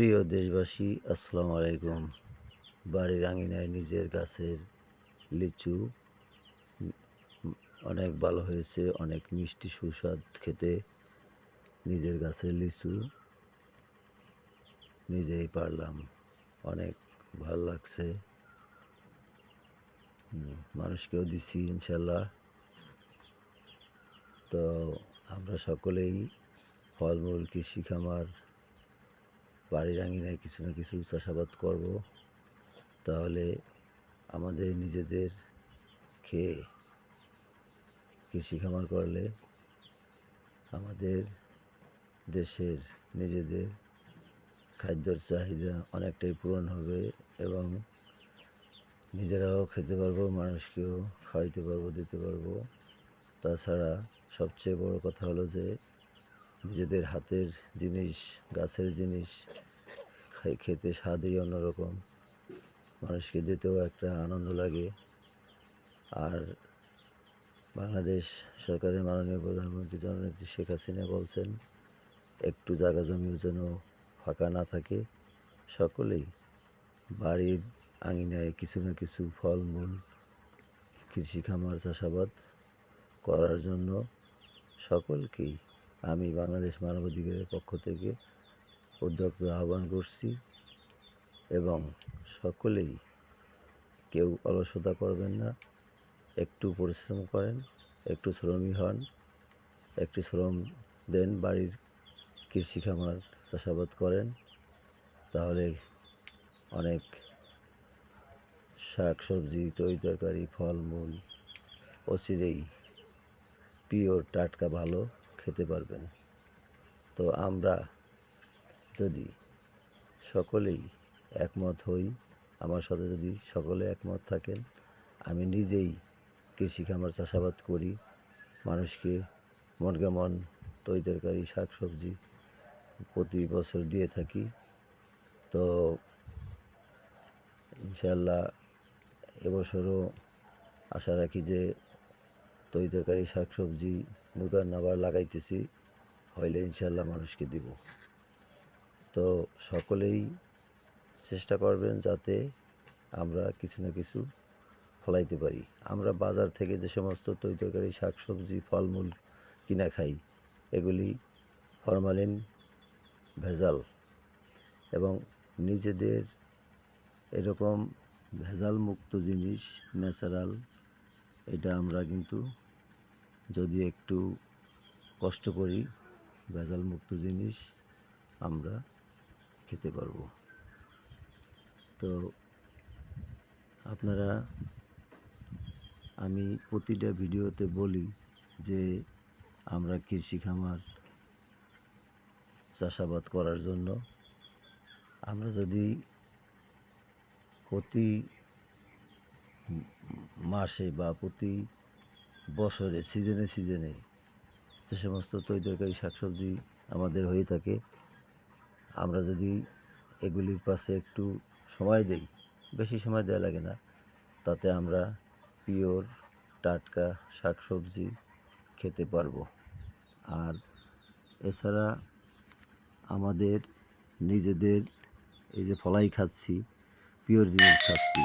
প্রিয় দেশবাসী, আসসালামু আলাইকুম। বাড়ির আঙিনায় নিজের গাছের লিচু অনেক ভালো হয়েছে, অনেক মিষ্টি সুস্বাদ খেতে। নিজের গাছের লিচু নিজেই পারলাম, অনেক ভালো লাগছে। মানুষকেও দিছি ইনশাল্লাহ। তো আমরা সকলেই ফলমূল কৃষি খামার বাড়ির আঙিনায় কিছু না কিছু চাষাবাদ করব, তাহলে আমাদের নিজেদের খেয়ে কৃষি খামার করলে আমাদের দেশের নিজেদের খাদ্যের চাহিদা অনেকটাই পূরণ হবে এবং নিজেরাও খেতে পারবো, মানুষকেও খাওয়াইতে পারবো, দিতে পারবো। তাছাড়া সবচেয়ে বড় কথা হলো যে নিজেদের হাতের জিনিস, গাছের জিনিস খেতে স্বাদই অন্যরকম, মানুষকে দিতেও একটা আনন্দ লাগে। আর বাংলাদেশ সরকারের মাননীয় প্রধানমন্ত্রী জননেত্রী শেখ হাসিনা বলছেন, একটু জায়গা জমিও যেন ফাঁকা না থাকে, সকলেই বাড়ির আঙিনায় কিছু না কিছু ফলমূল কৃষি খামার চাষাবাদ করার জন্য সকলকেই আমি বাংলাদেশ মানবাধিকারের পক্ষ থেকে উদ্যোক্ত আহ্বান করছি। এবং সকলেই কেউ অলসতা করবেন না, একটু পরিশ্রম করেন, একটু শ্রমী হন, একটু শ্রম দেন, বাড়ির কৃষি খামার চাষাবাদ করেন, তাহলে অনেক শাক সবজি, তরকারি, ফলমূল অচিরেই পিওর টাটকা ভালো খেতে পারবেন। তো আমরা যদি সকলেই একমত হই, আমার সাথে যদি সকলে একমত থাকেন, আমি নিজেই কৃষি খামার চাষাবাদ করি, মানুষকে মন তরকারি শাক সবজি প্রতি বছর দিয়ে থাকি। তো ইনশাল্লাহ এবছরও আশা রাখি যে তরকারি শাক সবজি নূতন আবার লাগাইতেছি, হইলে ইনশাল্লাহ মানুষকে দিব। তো সকলেই চেষ্টা করবেন যাতে আমরা কিছু না কিছু ফলাইতে পারি। আমরা বাজার থেকে যে সমস্ত তরকারি শাক সবজি ফলমূল কিনা খাই, এগুলি ফরমালিন ভেজাল, এবং নিজেদের এরকম ভেজাল মুক্ত জিনিস ন্যাচারাল, এটা আমরা কিন্তু যদি একটু কষ্ট করি, ভেজাল মুক্ত জিনিস আমরা খেতে পারবো। তো আপনারা, আমি প্রতিটা ভিডিওতে বলি যে আমরা কৃষি খামার চাষাবাদ করার জন্য আমরা যদি প্রতি মাসে বা প্রতি বছরে সিজনে যে সমস্ত তরকারি শাকসবজি আমাদের হয়ে থাকে, আমরা যদি এগুলির পাশে একটু সময় দেই, বেশি সময় দেওয়া লাগে না, তাতে আমরা পিওর টাটকা শাকসবজি খেতে পারবো। আর এছাড়া আমাদের নিজেদের এই যে ফলাই খাচ্ছি, পিওর জিনিস খাচ্ছি,